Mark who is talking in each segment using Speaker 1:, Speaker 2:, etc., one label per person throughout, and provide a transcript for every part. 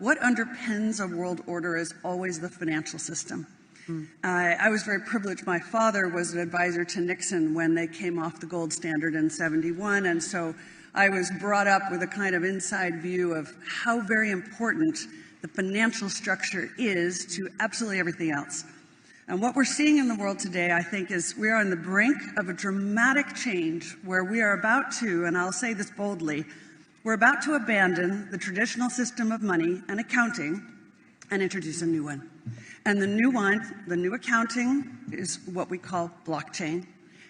Speaker 1: what underpins a world order is always the financial system. I was very privileged. My father was an advisor to Nixon when they came off the gold standard in '71, and so I was brought up with a kind of inside view of how very important the financial structure is to absolutely everything else. And what we're seeing in the world today, I think, is we are on the brink of a dramatic change where we are about to, and I'll say this boldly, we're about to abandon the traditional system of money and accounting and introduce a new one. And the new one, the new accounting, is what we call blockchain.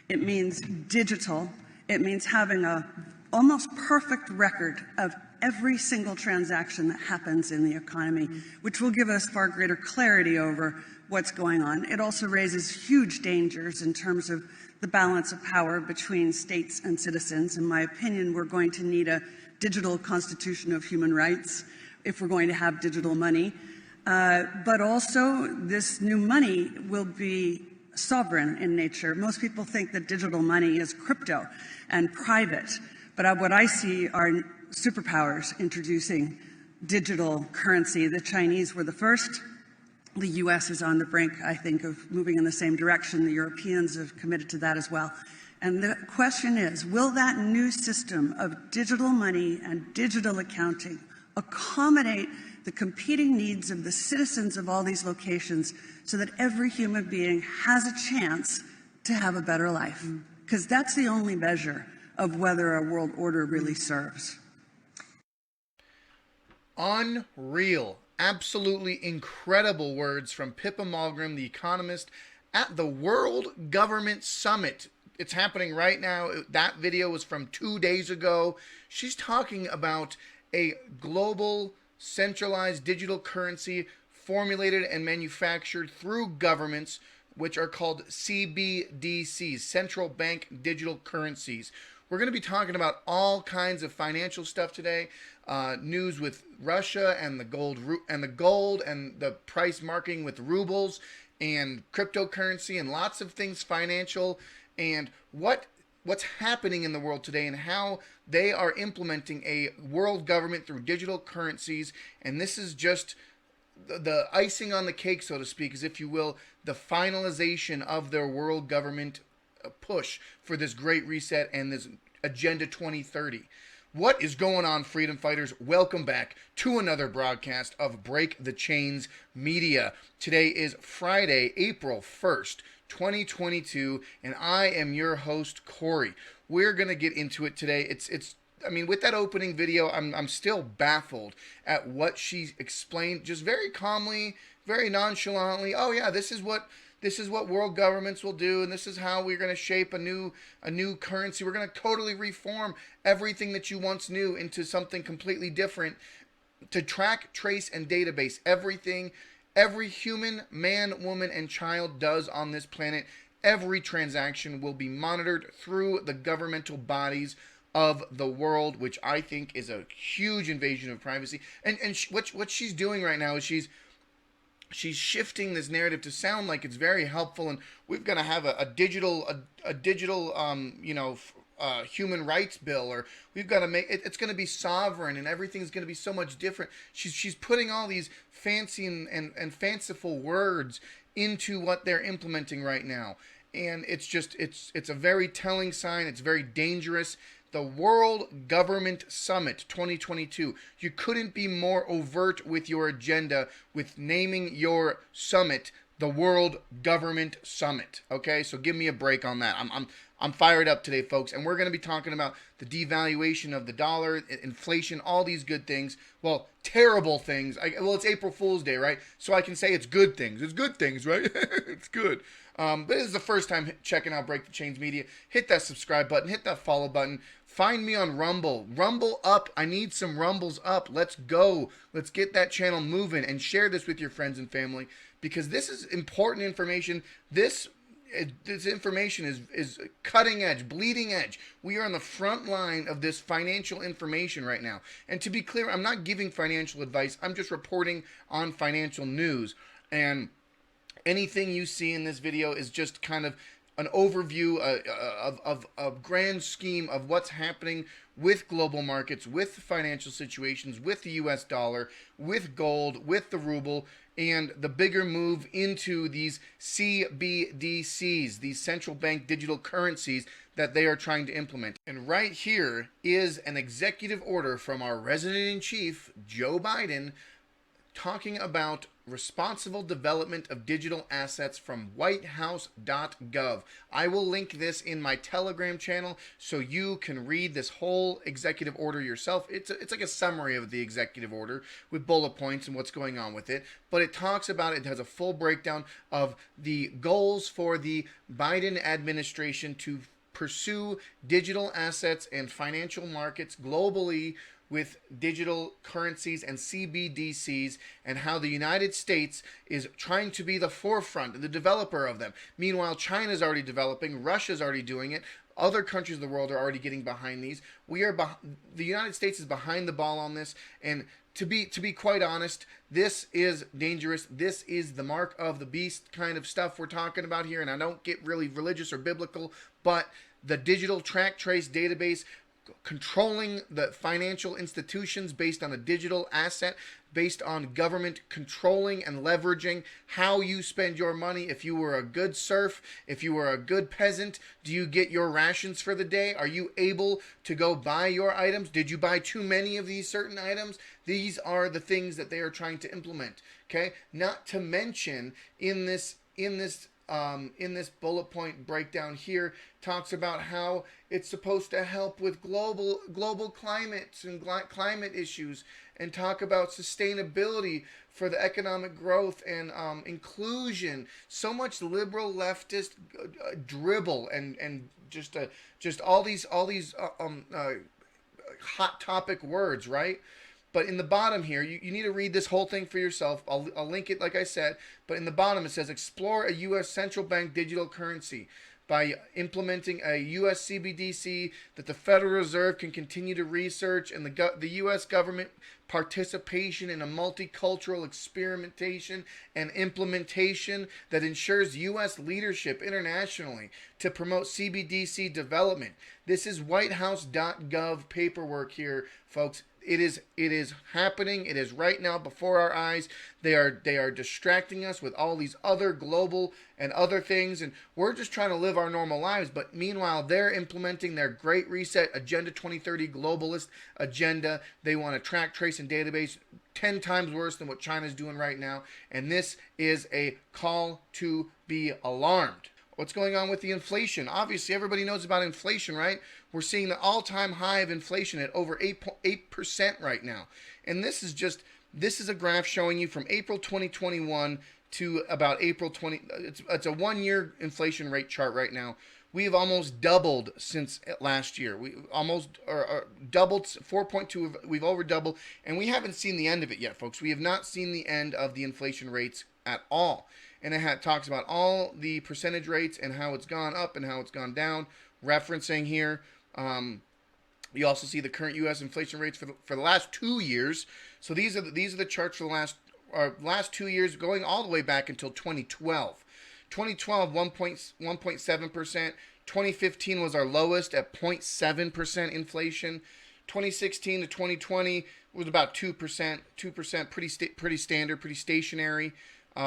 Speaker 1: It means digital. It means having a almost perfect record of every single transaction that happens in the economy, which will give us far greater clarity over what's going on. It also raises huge dangers in terms of the balance of power between states and citizens. In my opinion, we're going to need a digital constitution of human rights if we're going to have digital money. But also, this new money will be sovereign in nature. Most people think that digital money is crypto and private, but what I see are superpowers introducing digital currency. The Chinese were the first. The US is on the brink, I think, of moving in the same direction. The Europeans have committed to that as well. And the question is, will that new system of digital money and digital accounting accommodate the competing needs of the citizens of all these locations so that every human being has a chance to have a better life? Because that's the only measure of whether a world order really serves.
Speaker 2: Unreal. Absolutely incredible words from Pippa Malmgren, the economist, at the World Government Summit. It's happening right now. That video was from 2 days ago. She's talking about a global centralized digital currency formulated and manufactured through governments, which are called CBDCs, central bank digital currencies. We're going to be talking about all kinds of financial stuff today. News with Russia and the gold and the price marking with rubles and cryptocurrency and lots of things financial, and what's happening in the world today and how they are implementing a world government through digital currencies. And this is just the icing on the cake, so to speak, as if you will, the finalization of their world government push for this great reset and this Agenda 2030. What is going on, freedom fighters? Welcome back to another broadcast of Break the Chains Media. Today is Friday, April 1st, 2022, and I am your host, Corey. We're going to get into it today. I mean, with that opening video, I'm still baffled at what she explained, just very calmly, very nonchalantly. Oh yeah, this is what world governments will do, and this is how we're going to shape a new currency. We're going to totally reform everything that you once knew into something completely different to track, trace, and database everything every human, man, woman, and child does on this planet. Every transaction will be monitored through the governmental bodies of the world, which I think is a huge invasion of privacy. And what she's doing right now is she's shifting this narrative to sound like it's very helpful, and we're going to have a digital human rights bill, or we've got to make it's going to be sovereign, and everything's going to be so much different. She's putting all these fancy and fanciful words into what they're implementing right now, and it's a very telling sign. It's very dangerous. The World Government Summit 2022. You couldn't be more overt with your agenda with naming your summit the World Government Summit. Okay, so give me a break on that. I'm fired up today, folks, and we're going to be talking about the devaluation of the dollar, inflation, all these good things. Well, terrible things. It's April Fool's Day, right? So I can say it's good things. It's good things, right? It's good. But this is the first time checking out Break the Chains Media. Hit that subscribe button. Hit that follow button. Find me on Rumble. Rumble up. I need some rumbles up. Let's go. Let's get that channel moving and share this with your friends and family, because this is important information. This information is cutting edge, bleeding edge. We are on the front line of this financial information right now. And to be clear, I'm not giving financial advice. I'm just reporting on financial news. And anything you see in this video is just kind of an overview of a grand scheme of what's happening with global markets, with financial situations, with the US dollar, with gold, with the ruble, and the bigger move into these CBDCs, these central bank digital currencies that they are trying to implement. And right here is an executive order from our resident-in-chief, Joe Biden, talking about responsible development of digital assets from whitehouse.gov. I will link this in my Telegram channel so you can read this whole executive order yourself. It's like a summary of the executive order with bullet points and what's going on with it, but it talks about it has a full breakdown of the goals for the Biden administration to pursue digital assets and financial markets globally with digital currencies and CBDCs, and how the United States is trying to be the forefront, the developer of them. Meanwhile, China's already developing, Russia's already doing it, other countries of the world are already getting behind these. The United States is behind the ball on this, and to be quite honest, this is dangerous. This is the mark of the beast kind of stuff we're talking about here, and I don't get really religious or biblical, but the digital track trace database controlling the financial institutions based on a digital asset, based on government controlling and leveraging how you spend your money. If you were a good serf, if you were a good peasant, do you get your rations for the day? Are you able to go buy your items? Did you buy too many of these certain items? These are the things that they are trying to implement. Okay, not to mention in this bullet point breakdown here, talks about how it's supposed to help with global climates and climate issues, and talk about sustainability for the economic growth and inclusion. So much liberal leftist dribble and just all these hot topic words, right? But in the bottom here, you need to read this whole thing for yourself. I'll link it like I said. But in the bottom it says, explore a U.S. central bank digital currency by implementing a U.S. CBDC that the Federal Reserve can continue to research, and the U.S. government participation in a multicultural experimentation and implementation that ensures U.S. leadership internationally to promote CBDC development. This is whitehouse.gov paperwork here, folks. It is happening. It is right now before our eyes. They are distracting us with all these other global and other things, and we're just trying to live our normal lives. But meanwhile, they're implementing their Great Reset Agenda 2030 globalist agenda. They want to track, trace, and database 10 times worse than what China's doing right now. And this is a call to be alarmed. What's going on with the inflation? Obviously, everybody knows about inflation, right? We're seeing the all-time high of inflation at over 8% right now. And this is a graph showing you from April 2021 to about April 20. It's a one-year inflation rate chart right now. We have almost doubled since last year. We almost doubled 4.2. We've over doubled, and we haven't seen the end of it yet, folks. We have not seen the end of the inflation rates at all. And it talks about all the percentage rates and how it's gone up and how it's gone down, referencing here. You also see the current U.S. inflation rates for the last 2 years. So these are the charts for the last 2 years, going all the way back until 2012. 2012, 1.7%. 2015 was our lowest at 0.7% inflation. 2016 to 2020 was about 2%. 2%, pretty standard, pretty stationary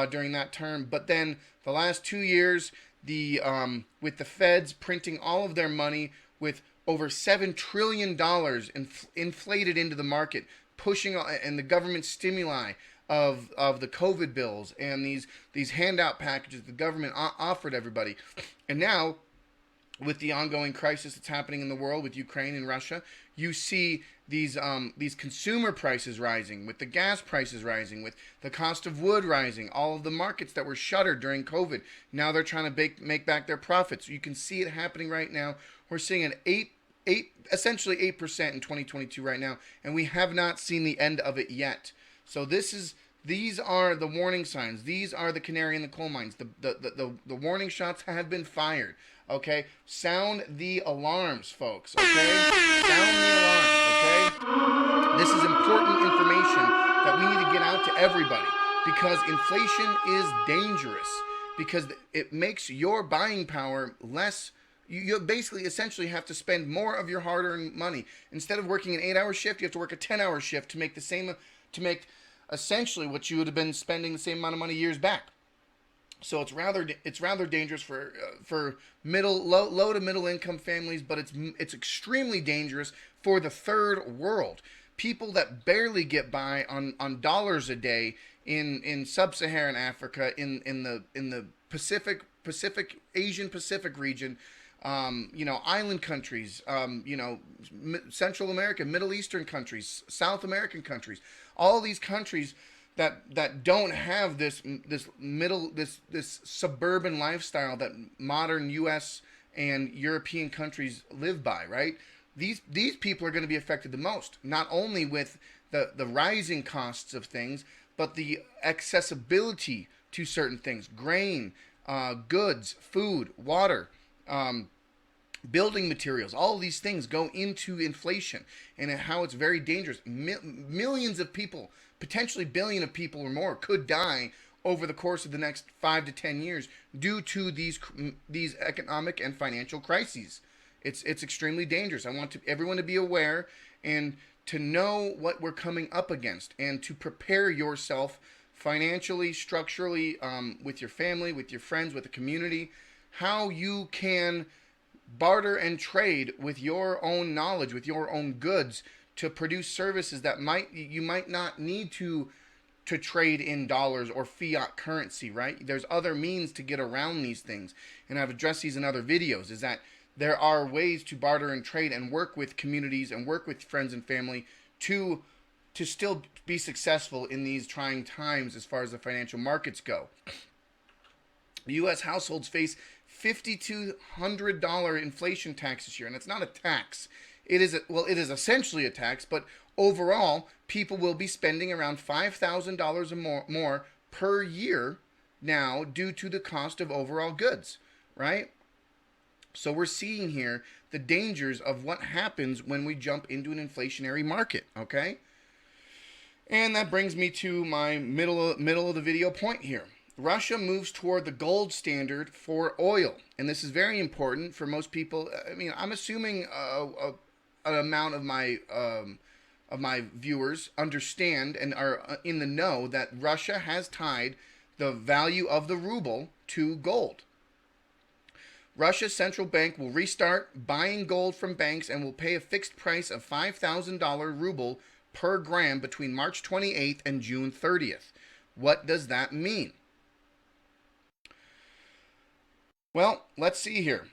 Speaker 2: during that term. But then the last 2 years, with the Feds printing all of their money with over $7 trillion inflated into the market, pushing, and the government stimuli of the COVID bills and these handout packages the government offered everybody. And now, with the ongoing crisis that's happening in the world with Ukraine and Russia, you see these consumer prices rising, with the gas prices rising, with the cost of wood rising, all of the markets that were shuttered during COVID. Now they're trying to make back their profits. You can see it happening right now. We're seeing an essentially 8% in 2022 right now, and we have not seen the end of it yet. So these are the warning signs. These are the canary in the coal mines. The warning shots have been fired. Okay, sound the alarms, folks. Okay, sound the alarms. Okay, this is important information that we need to get out to everybody, because inflation is dangerous. because it makes your buying power less. You basically essentially have to spend more of your hard-earned money. Instead of working an 8-hour shift, you have to work a 10-hour shift to make essentially what you would have been spending the same amount of money years back. So it's rather dangerous for low to middle income families, but it's extremely dangerous for the third world. People that barely get by on dollars a day in sub-Saharan Africa, in the Pacific Asian Pacific region, island countries, Central America, Middle Eastern countries, South American countries, all these countries that don't have this suburban lifestyle that modern U.S. and European countries live by, right? These people are going to be affected the most, not only with the rising costs of things, but the accessibility to certain things, grain, goods, food, water, building materials. All of these things go into inflation, and how it's very dangerous. Millions of people, potentially billion of people or more, could die over the course of the next 5 to 10 years due to these economic and financial crises. It's extremely dangerous. I want everyone to be aware and to know what we're coming up against, and to prepare yourself financially, structurally, with your family, with your friends, with the community, how you can barter and trade with your own knowledge, with your own goods, to produce services that you might not need to trade in dollars or fiat currency, right? There's other means to get around these things, and I've addressed these in other videos, is that there are ways to barter and trade and work with communities and work with friends and family to still be successful in these trying times as far as the financial markets go. U.S. households face $5,200 inflation tax this year, and it's not a tax. It is essentially a tax, but overall, people will be spending around $5,000 or more per year now due to the cost of overall goods, right? So we're seeing here the dangers of what happens when we jump into an inflationary market, okay? And that brings me to my middle of the video point here. Russia moves toward the gold standard for oil, and this is very important for most people. I mean, I'm assuming an amount of my viewers understand and are in the know that Russia has tied the value of the ruble to gold. Russia's central bank will restart buying gold from banks and will pay a fixed price of $5,000 ruble per gram between March 28th and June 30th. What does that mean? Well, let's see here.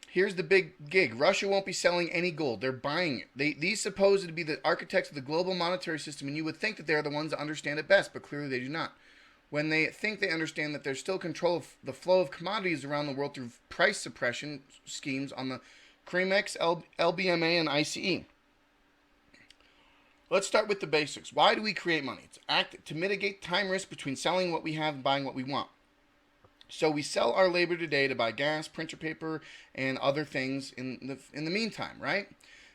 Speaker 2: Here's the big gig. Russia won't be selling any gold. They're buying it. These supposed to be the architects of the global monetary system, and you would think that they're the ones that understand it best, but clearly they do not. When they think they understand that there's still control of the flow of commodities around the world through price suppression schemes on the CREMEX, LBMA, and ICE. Let's start with the basics. Why do we create money? It's to mitigate time risk between selling what we have and buying what we want. So we sell our labor today to buy gas, printer paper, and other things in the meantime, right?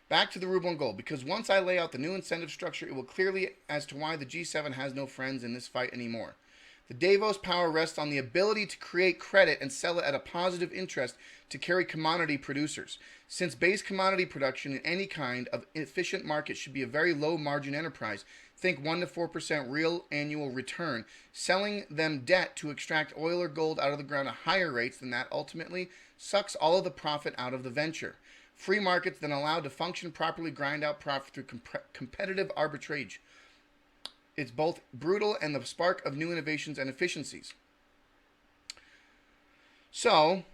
Speaker 2: Back to the ruble and gold, because once I lay out the new incentive structure, it will clearly as to why the G7 has no friends in this fight anymore. The Davos power rests on the ability to create credit and sell it at a positive interest to carry commodity producers. Since base commodity production in any kind of efficient market should be a very low margin enterprise, think 1 to 4% real annual return, selling them debt to extract oil or gold out of the ground at higher rates than that ultimately sucks all of the profit out of the venture. Free markets then allowed to function properly grind out profit through competitive arbitrage. It's both brutal and the spark of new innovations and efficiencies. So,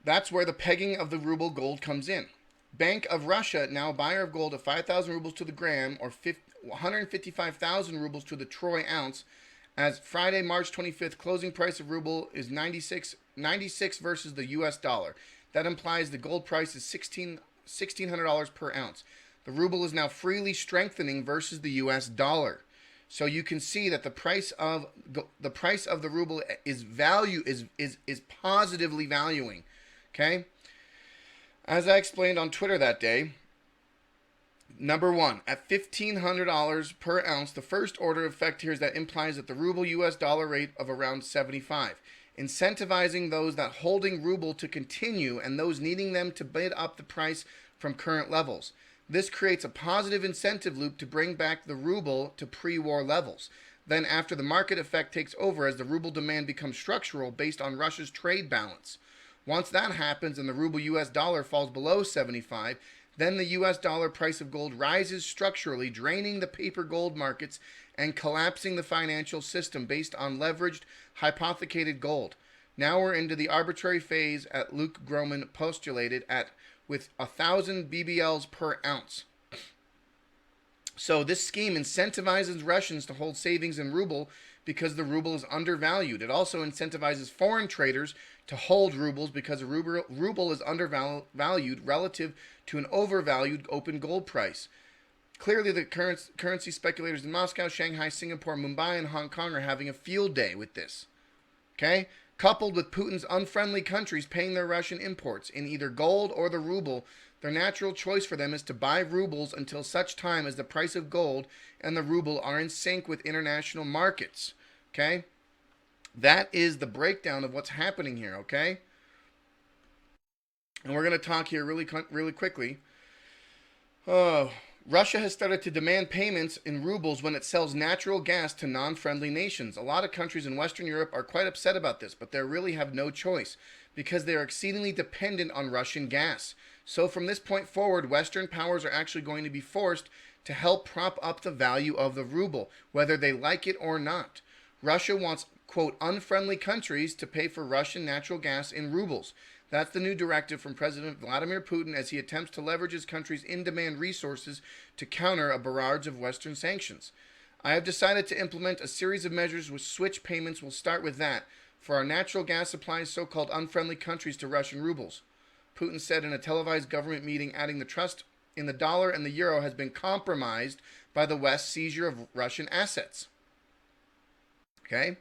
Speaker 2: that's where the pegging of the ruble gold comes in. Bank of Russia, now buyer of gold at 5,000 rubles to the gram, or 155,000 rubles to the troy ounce, as Friday, March 25th, closing price of ruble is 96 versus the US dollar. That implies the gold price is $1,600 per ounce. The ruble is now freely strengthening versus the US dollar. So you can see that the price of the ruble is positively valuing. Okay? As I explained on Twitter that day, number one, at $1,500 per ounce, the first order effect here is that implies that the ruble US dollar rate of around 75. incentivizing those that holding ruble to continue and those needing them to bid up the price from current levels. This creates a positive incentive loop to bring back the ruble to pre-war levels. Then after the market effect takes over as the ruble demand becomes structural based on Russia's trade balance. Once that happens and the ruble US dollar falls below 75, then the US dollar price of gold rises structurally, draining the paper gold markets and collapsing the financial system based on leveraged, hypothecated gold. Now we're into the arbitrary phase at Luke Groman postulated at with 1,000 BBLs per ounce. So this scheme incentivizes Russians to hold savings in ruble because the ruble is undervalued. It also incentivizes foreign traders to hold rubles because a ruble is undervalued relative to an overvalued open gold price. Clearly, the currency speculators in Moscow, Shanghai, Singapore, Mumbai, and Hong Kong are having a field day with this. Okay? Coupled with Putin's unfriendly countries paying their Russian imports in either gold or the ruble, their natural choice for them is to buy rubles until such time as the price of gold and the ruble are in sync with international markets. Okay? That is the breakdown of what's happening here, okay? And we're going to talk here really quickly. Russia has started to demand payments in rubles when it sells natural gas to non-friendly nations. A lot of countries in Western Europe are quite upset about this, but they really have no choice because they are exceedingly dependent on Russian gas. So from this point forward, Western powers are actually going to be forced to help prop up the value of the ruble, whether they like it or not. Russia wants, quote, unfriendly countries to pay for Russian natural gas in rubles. That's the new directive from President Vladimir Putin as he attempts to leverage his country's in-demand resources to counter a barrage of Western sanctions. I have decided to implement a series of measures which switch payments. Will start with that for our natural gas supplies, so-called unfriendly countries to Russian rubles. Putin said in a televised government meeting, adding the trust in the dollar and the euro has been compromised by the West's seizure of Russian assets. Okay?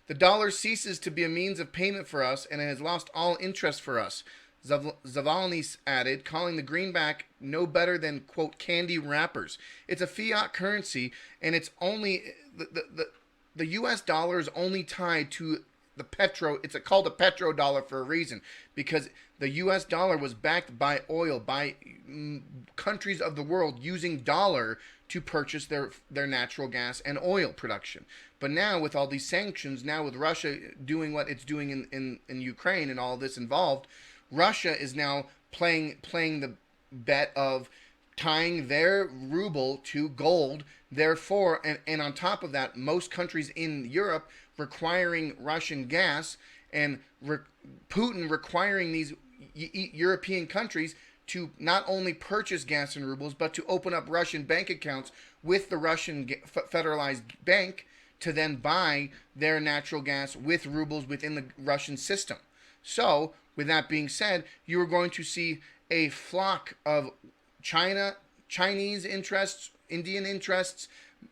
Speaker 2: The dollar ceases to be a means of payment for us, and it has lost all interest for us, Zavalny added, calling the greenback no better than, quote, candy wrappers. It's a fiat currency, and it's only, the US dollar is only tied to the it's called a petrodollar for a reason, because the US dollar was backed by oil, by countries of the world using dollar to purchase their natural gas and oil production. But now with all these sanctions, now with Russia doing what it's doing in Ukraine and all this involved, Russia is now playing the bet of tying their ruble to gold. Therefore, and on top of that, most countries in Europe requiring Russian gas, and Putin requiring these European countries to not only purchase gas in rubles, but to open up Russian bank accounts with the Russian federalized bank to then buy their natural gas with rubles within the Russian system. So, with that being said, you are going to see a flock of Chinese interests, Indian interests,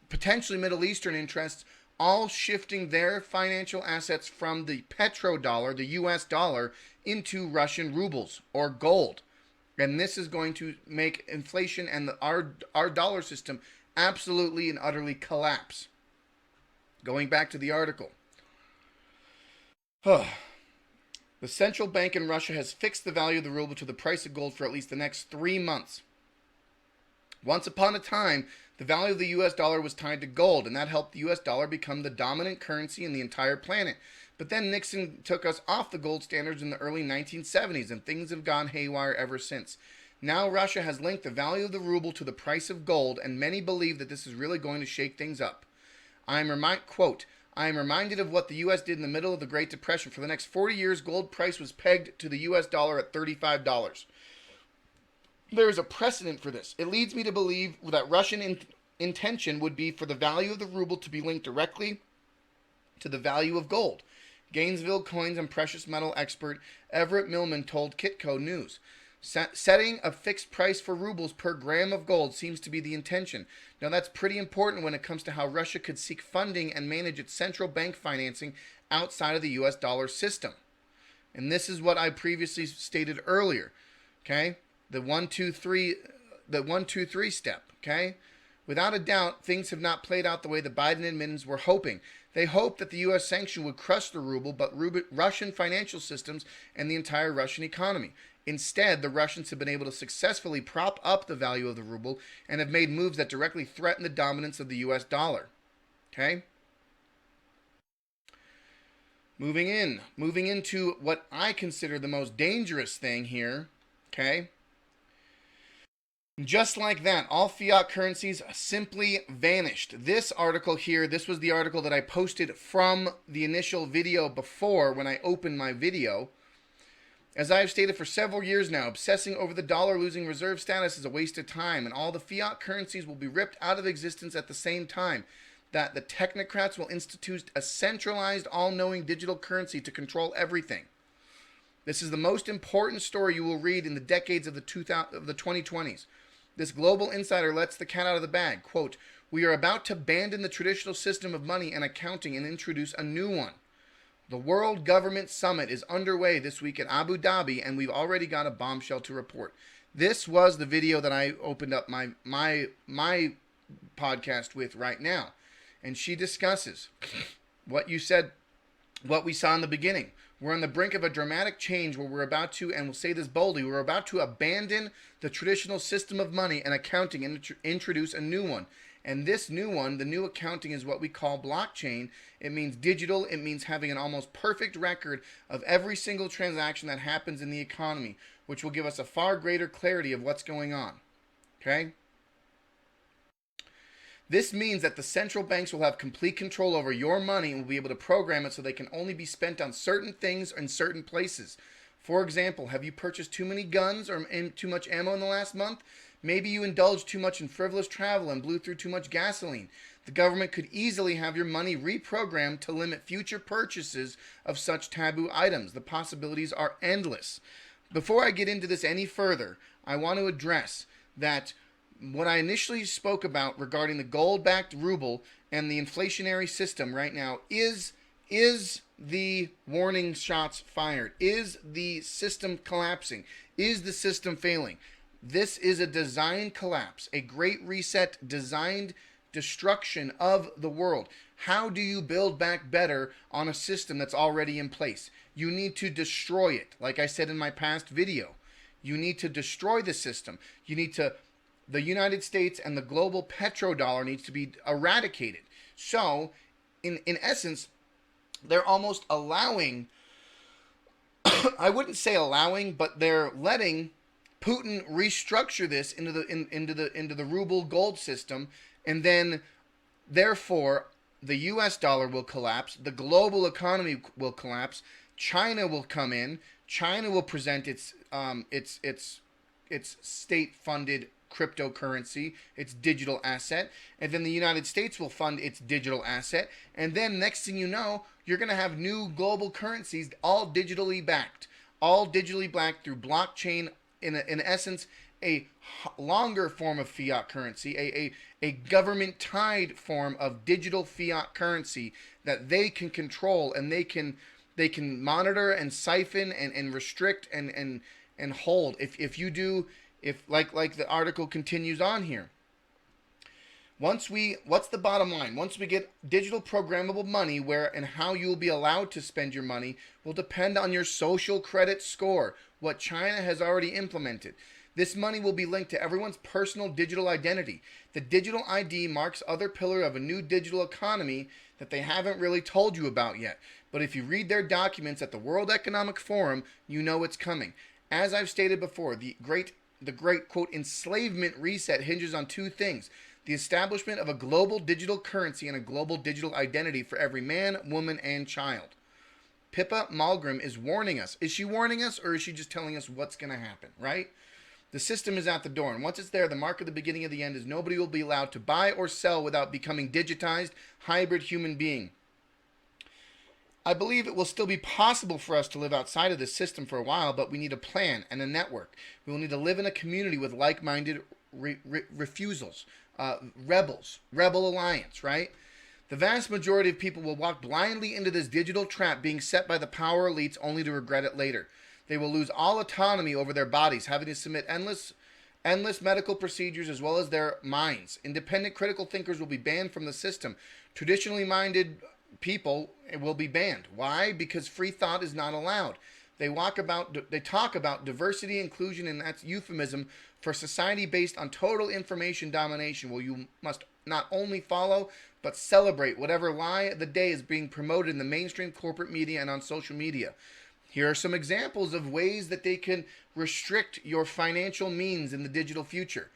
Speaker 2: potentially Middle Eastern interests, all shifting their financial assets from the petrodollar, the US dollar, into Russian rubles or gold. And this is going to make inflation and our dollar system absolutely and utterly collapse. Going back to the article. The central bank in Russia has fixed the value of the ruble to the price of gold for at least the next 3 months. Once upon a time, the value of the US dollar was tied to gold, and that helped the US dollar become the dominant currency in the entire planet. But then Nixon took us off the gold standards in the early 1970s, and things have gone haywire ever since. Now Russia has linked the value of the ruble to the price of gold, and many believe that this is really going to shake things up. I am reminded of what the U.S. did in the middle of the Great Depression. For the next 40 years, gold price was pegged to the U.S. dollar at $35. There is a precedent for this. It leads me to believe that Russian intention would be for the value of the ruble to be linked directly to the value of gold. Gainesville coins and precious metal expert Everett Millman told Kitco News. Setting a fixed price for rubles per gram of gold seems to be the intention. Now that's pretty important when it comes to how Russia could seek funding and manage its central bank financing outside of the US dollar system. And this is what I previously stated earlier. Okay? The 1, 2, 3 step, okay? Without a doubt, things have not played out the way the Biden admins were hoping. They hoped that the U.S. sanction would crush the ruble, but Russian financial systems and the entire Russian economy. Instead, the Russians have been able to successfully prop up the value of the ruble and have made moves that directly threaten the dominance of the U.S. dollar. Okay? Moving into what I consider the most dangerous thing here. Okay? Just like that, all fiat currencies simply vanished. This article here, this was the article that I posted from the initial video before when I opened my video. As I have stated for several years now, obsessing over the dollar losing reserve status is a waste of time, and all the fiat currencies will be ripped out of existence at the same time. That the technocrats will institute a centralized, all-knowing digital currency to control everything. This is the most important story you will read in the decades of the 2020s. This global insider lets the cat out of the bag. Quote, "We are about to abandon the traditional system of money and accounting and introduce a new one. The World Government Summit is underway this week at Abu Dhabi, and we've already got a bombshell to report." This was the video that I opened up my podcast with right now. And she discusses what you said, what we saw in the beginning. We're on the brink of a dramatic change where we're about to, and we'll say this boldly, we're about to abandon the traditional system of money and accounting and introduce a new one. And this new one, the new accounting, is what we call blockchain. It means digital. It means having an almost perfect record of every single transaction that happens in the economy, which will give us a far greater clarity of what's going on. Okay? This means that the central banks will have complete control over your money and will be able to program it so they can only be spent on certain things in certain places. For example, have you purchased too many guns or too much ammo in the last month? Maybe you indulged too much in frivolous travel and blew through too much gasoline. The government could easily have your money reprogrammed to limit future purchases of such taboo items. The possibilities are endless. Before I get into this any further, I want to address that what I initially spoke about regarding the gold-backed ruble and the inflationary system right now is the warning shots fired? Is the system collapsing? Is the system failing? This is a designed collapse, a great reset, designed destruction of the world. How do you build back better on a system that's already in place? You need to destroy it. Like I said in my past video, you need to destroy the system. The United States and the global petrodollar needs to be eradicated. So, in essence, they're almost allowing, I wouldn't say allowing, but they're letting Putin restructure this into the ruble gold system, and then therefore the U.S. dollar will collapse, the global economy will collapse, China will come in, China will present its state-funded cryptocurrency, its digital asset, and then the United States will fund its digital asset, and then next thing you know, you're going to have new global currencies, all digitally backed through blockchain, in essence, a longer form of fiat currency, a government-tied form of digital fiat currency that they can control, and they can monitor and siphon and restrict and hold. If like the article continues on here, what's the bottom line? Once we get digital programmable money, where and how you will be allowed to spend your money will depend on your social credit score, what China has already implemented. This money will be linked to everyone's personal digital identity. The digital ID marks other pillar of a new digital economy that they haven't really told you about yet. But if you read their documents at the World Economic Forum, you know it's coming. As I've stated before, the great, quote, enslavement reset hinges on two things: the establishment of a global digital currency and a global digital identity for every man, woman, and child. Pippa Malmgren is warning us. Is she warning us, or is she just telling us what's going to happen, right? The system is at the door, and once it's there, the mark of the beginning of the end is nobody will be allowed to buy or sell without becoming digitized, hybrid human being. I believe it will still be possible for us to live outside of this system for a while, but we need a plan and a network. We will need to live in a community with like-minded refusals, rebel alliance, right? The vast majority of people will walk blindly into this digital trap being set by the power elites only to regret it later. They will lose all autonomy over their bodies, having to submit endless endless medical procedures, as well as their minds. Independent critical thinkers will be banned from the system. Traditionally minded people will be banned. Why? Because free thought is not allowed. They talk about diversity, inclusion, and that's euphemism for society based on total information domination, where you must not only follow but celebrate whatever lie of the day is being promoted in the mainstream corporate media and on social media. Here are some examples of ways that they can restrict your financial means in the digital future.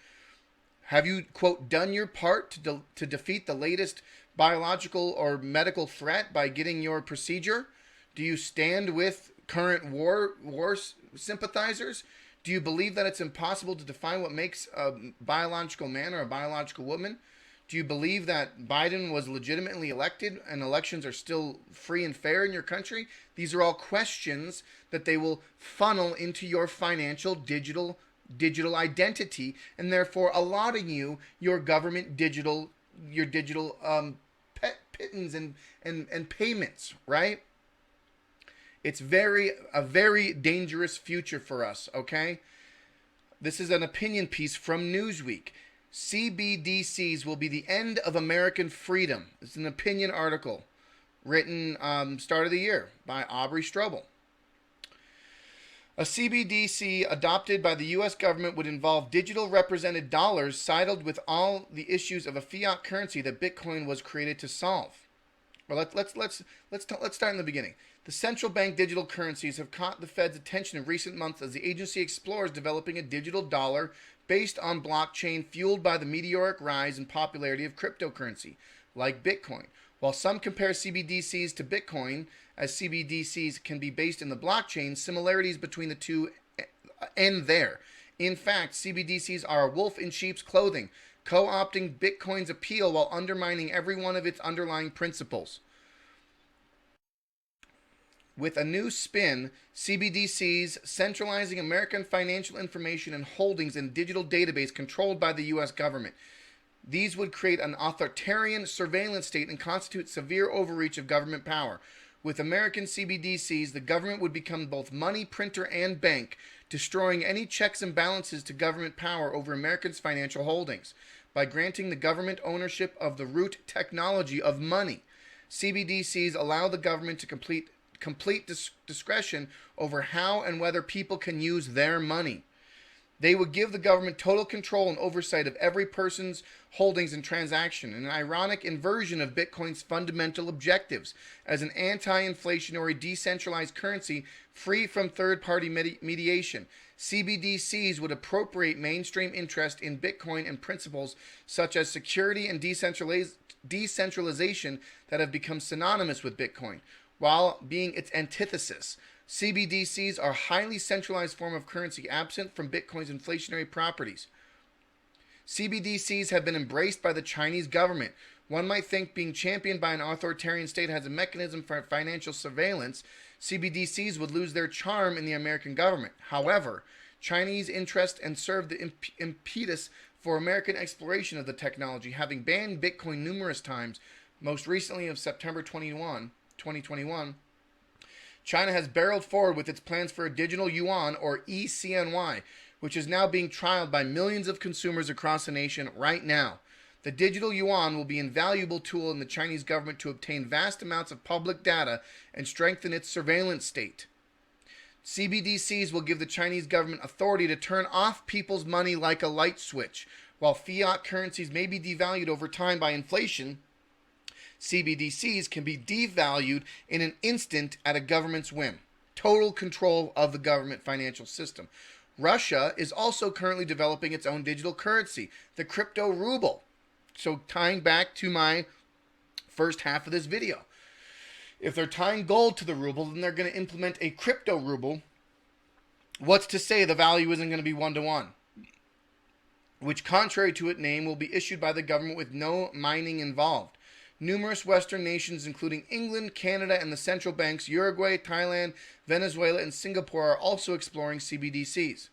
Speaker 2: Have you, quote, done your part to defeat the latest biological or medical threat by getting your procedure? Do you stand with current war sympathizers? Do you believe that it's impossible to define what makes a biological man or a biological woman? Do you believe that Biden was legitimately elected and elections are still free and fair in your country? These are all questions that they will funnel into your financial digital identity, and therefore allotting you your government digital pittance and payments, right? It's a very dangerous future for us, okay? This is an opinion piece from Newsweek. CBDCs will be the end of American freedom. It's an opinion article written start of the year by Aubrey Strobel. A CBDC adopted by the U.S. government would involve digital represented dollars sidled with all the issues of a fiat currency that Bitcoin was created to solve. Well, let's start in the beginning. The central bank digital currencies have caught the Fed's attention in recent months as the agency explores developing a digital dollar based on blockchain, fueled by the meteoric rise in popularity of cryptocurrency, like Bitcoin. While some compare CBDCs to Bitcoin, as CBDCs can be based in the blockchain, similarities between the two end there. In fact, CBDCs are a wolf in sheep's clothing, co-opting Bitcoin's appeal while undermining every one of its underlying principles. With a new spin, CBDCs centralizing American financial information and holdings in a digital database controlled by the U.S. government. These would create an authoritarian surveillance state and constitute severe overreach of government power. With American CBDCs, the government would become both money printer and bank, destroying any checks and balances to government power over Americans' financial holdings. By granting the government ownership of the root technology of money, CBDCs allow the government to complete discretion over how and whether people can use their money. They would give the government total control and oversight of every person's holdings and transaction, an ironic inversion of Bitcoin's fundamental objectives as an anti-inflationary decentralized currency free from third-party mediation. CBDCs would appropriate mainstream interest in Bitcoin and principles such as security and decentralization that have become synonymous with Bitcoin, while being its antithesis. CBDCs are a highly centralized form of currency absent from Bitcoin's inflationary properties. CBDCs have been embraced by the Chinese government. One might think being championed by an authoritarian state has a mechanism for financial surveillance. CBDCs would lose their charm in the American government. However, Chinese interest and serve the impetus for American exploration of the technology, having banned Bitcoin numerous times, most recently of September 2021. China has barreled forward with its plans for a digital yuan, or eCNY, which is now being trialed by millions of consumers across the nation right now. The digital yuan will be an invaluable tool in the Chinese government to obtain vast amounts of public data and strengthen its surveillance state. CBDCs will give the Chinese government authority to turn off people's money like a light switch. While fiat currencies may be devalued over time by inflation, CBDCs can be devalued in an instant at a government's whim. Total control of the government financial system. Russia is also currently developing its own digital currency, the crypto ruble. So tying back to my first half of this video. If they're tying gold to the ruble, then they're going to implement a crypto ruble. What's to say the value isn't going to be 1-to-1? Which, contrary to its name, will be issued by the government with no mining involved. Numerous Western nations, including England, Canada, and the central banks Uruguay, Thailand, Venezuela, and Singapore, are also exploring CBDCs.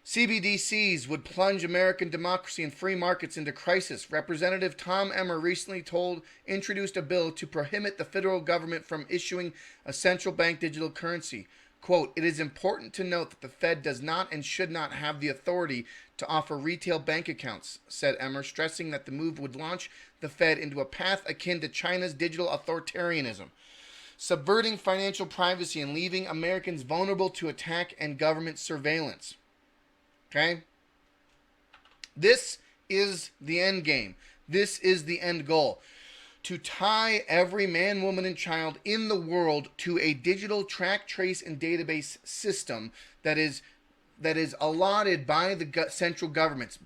Speaker 2: CBDCs would plunge American democracy and free markets into crisis. Representative Tom Emmer recently introduced a bill to prohibit the federal government from issuing a central bank digital currency. Quote, "It is important to note that the Fed does not and should not have the authority to offer retail bank accounts," said Emmer, stressing that the move would launch the Fed into a path akin to China's digital authoritarianism, subverting financial privacy and leaving Americans vulnerable to attack and government surveillance. Okay? This is the end game. This is the end goal. To tie every man, woman, and child in the world to a digital track, trace, and database system that is allotted by the central governments.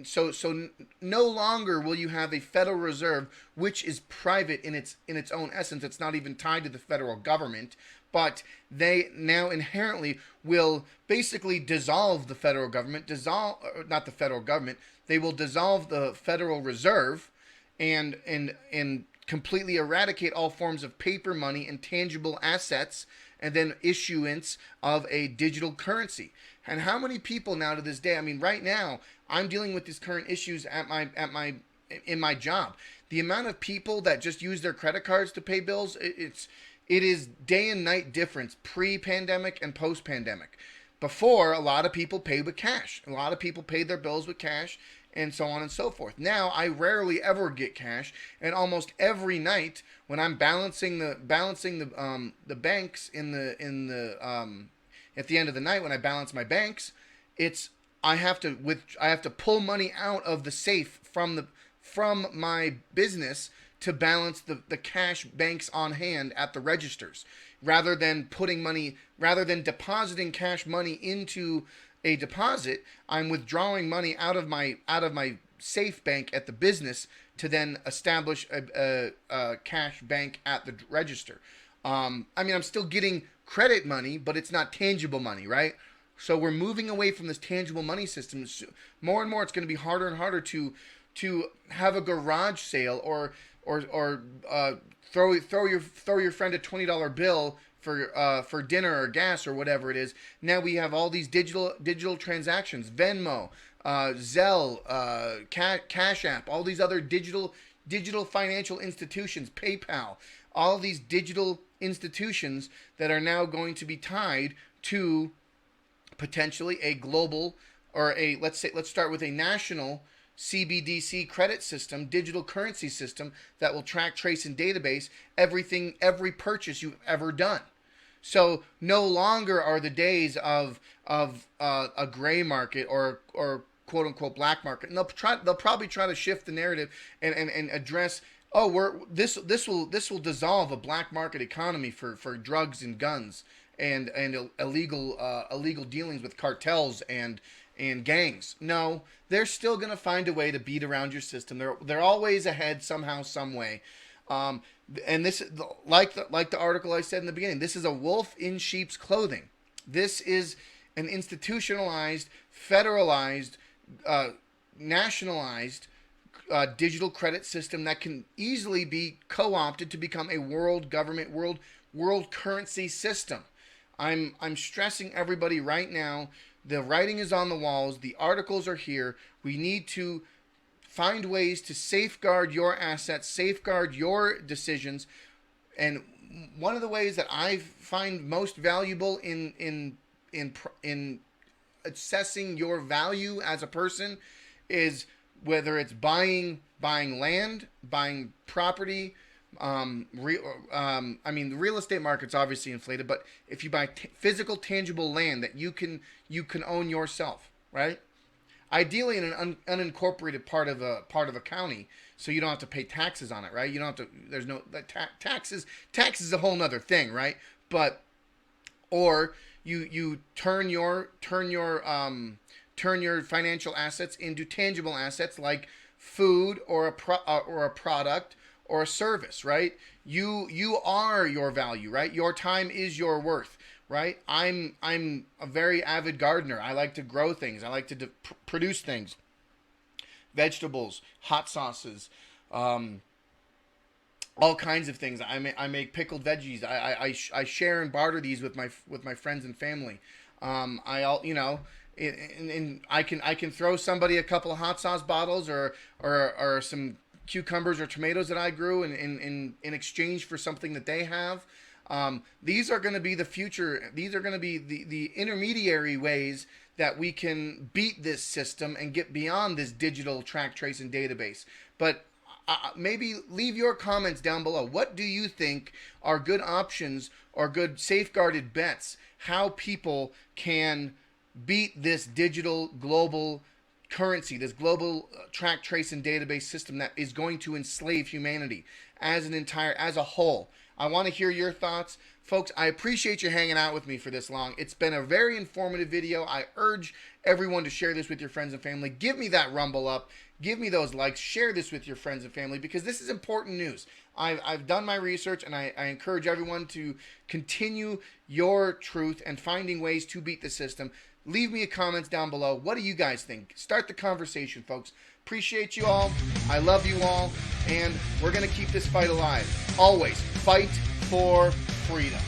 Speaker 2: So no longer will you have a Federal Reserve, which is private in its own essence. It's not even tied to the federal government, but they now inherently will basically dissolve the federal government, not the federal government. They will dissolve the Federal Reserve and completely eradicate all forms of paper money and tangible assets, and then issuance of a digital currency. And how many people now to this day, I mean, right now, I'm dealing with these current issues in my job. The amount of people that just use their credit cards to pay bills, it is day and night difference, pre-pandemic and post-pandemic. Before, a lot of people paid with cash. A lot of people paid their bills with cash, and so on and so forth. Now, I rarely ever get cash, and almost every night when I'm balancing the banks at the end of the night when I balance my banks, I have to pull money out of the safe from my business to balance the cash banks on hand at the registers, rather than depositing cash money into a deposit. I'm withdrawing money out of my safe bank at the business to then establish a cash bank at the register. I mean, I'm still getting credit money, but it's not tangible money, right? So we're moving away from this tangible money system. More and more, it's going to be harder and harder to have a garage sale or throw your friend a $20 bill for dinner or gas or whatever it is. Now we have all these digital transactions, Venmo, Zelle, Cash App, all these other digital financial institutions, PayPal, all these digital institutions that are now going to be tied to potentially a global or let's start with a national CBDC credit system, digital currency system that will track, trace, and database every purchase you've ever done. So no longer are the days of a gray market or quote unquote black market. And they'll probably try to shift the narrative and address, this will dissolve a black market economy for drugs and guns and illegal dealings with cartels and gangs. No, they're still going to find a way to beat around your system. They're always ahead somehow, some way. And this, like the article I said in the beginning, this is a wolf in sheep's clothing. This is an institutionalized, federalized, nationalized digital credit system that can easily be co-opted to become a world government, world currency system. I'm stressing everybody right now. The writing is on the walls. The articles are here. We need to find ways to safeguard your assets, safeguard your decisions. And one of the ways that I find most valuable in assessing your value as a person is whether it's buying land, buying property. I mean, the real estate market's obviously inflated, but if you buy physical, tangible land that you can own yourself, right? Ideally, in an unincorporated part of a county, so you don't have to pay taxes on it, right? You don't have to. There's no taxes. Tax is a whole nother thing, right? But or you turn your financial assets into tangible assets like food or a product or a service, right? You are your value, right? Your time is your worth, right? I'm a very avid gardener. I like to grow things. I like to produce things, vegetables, hot sauces, all kinds of things. I make pickled veggies. I share and barter these with my friends and family. And I can throw somebody a couple of hot sauce bottles or some cucumbers or tomatoes that I grew in exchange for something that they have. These are going to be the future. These are going to be the intermediary ways that we can beat this system and get beyond this digital track, trace, and database. But maybe leave your comments down below. What do you think are good options or good safeguarded bets? How people can beat this digital global currency, this global track, trace, and database system that is going to enslave humanity as a whole. I want to hear your thoughts. Folks, I appreciate you hanging out with me for this long. It's been a very informative video. I urge everyone to share this with your friends and family. Give me that rumble up. Give me those likes. Share this with your friends and family because this is important news. I've done my research, and I encourage everyone to continue your truth and finding ways to beat the system. Leave me a comments down below. What do you guys think? Start the conversation, folks. Appreciate you all. I love you all. And we're going to keep this fight alive. Always fight for freedom.